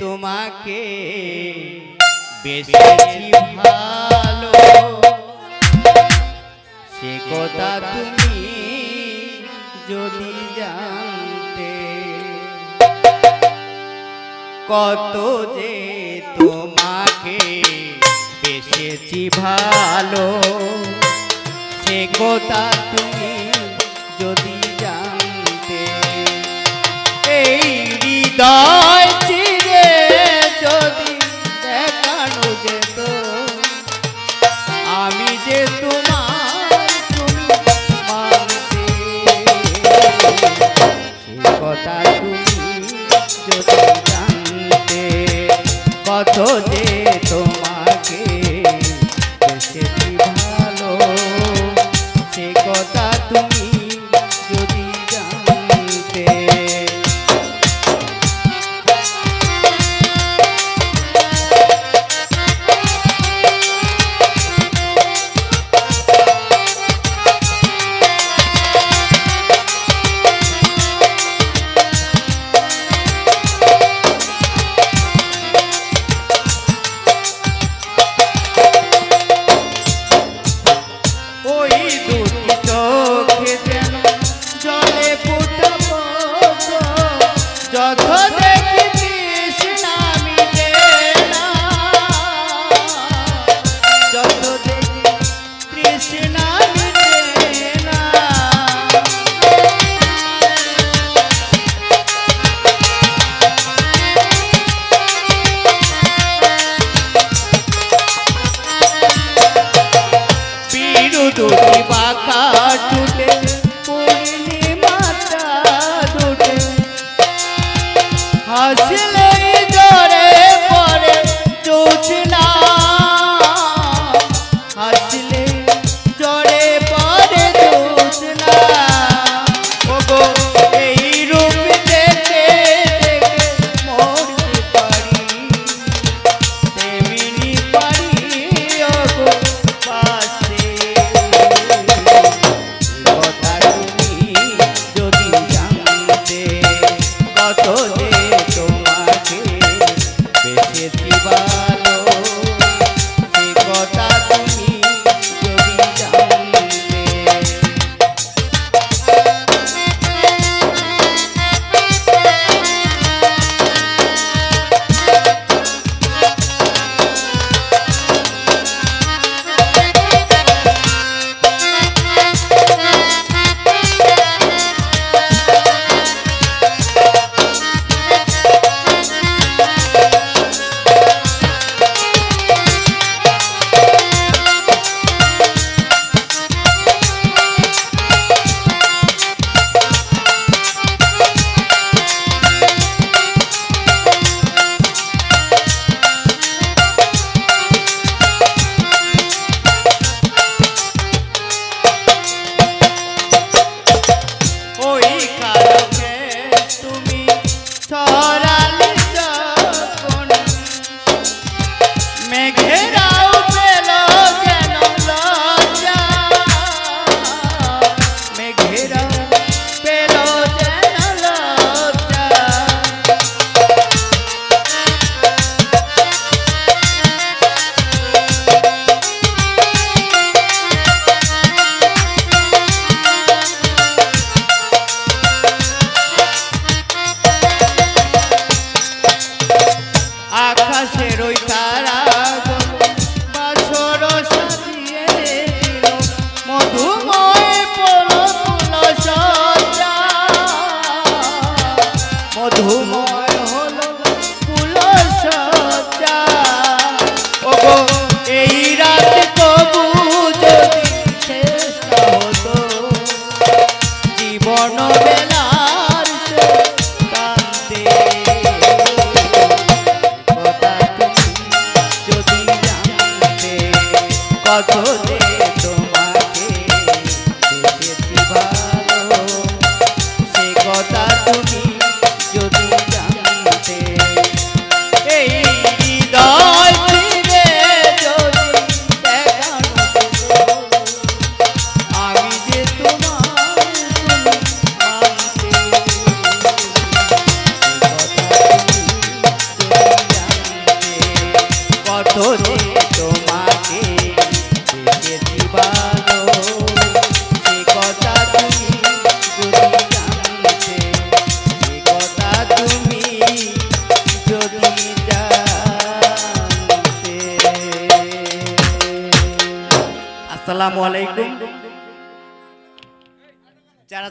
তোমাকে বেশি ভালো সে কথা তুমি যদি জানতে কত যে তোমাকে বেশি ভালো সে কথা তুমি যদি জানতে এই হৃদয় চিরে যদি দেখানো যেত আমি যে তোমার তুমি মানতে সে কথা তুমি যদি জানতে কত যে তোমাকে বেশি ভালো সে কথা তুমি যদি জানতে দুটি বাঁকা টুটে পূর্ণিমাটা দুটে হাসলে জোরে পরে জোছনা হাসলে জোরে পরে জোছনা ওগো এই রূপ দেখে দেখে মরতে পারি তেমনি পারি ওগো পাশে কত যে তোমাকে বেশি ভালো সে কথা তুমি যদি জানতে আকাশের ওই তারা বাসর সাজিয়ে দিল মধুময় ফুল সজ্জা মধুময় হলো ফুল সজ্জা ওগো এই রাত কবু যদি শেষ হতো জীবন বেলার কান্দে কত যে তোমাকে বেশি ভালো সে কথা তুমি যদি জানতে এই হৃদয় চিরে যদি দেখানো আমি যে তোমার মানতে কথা তুমি যদি যে তোমাকে দেখেছি ভালো সে কথা তুমি যদি জানতে সে কথা তুমি যদি জানতে। আসসালামু আলাইকুম। যারা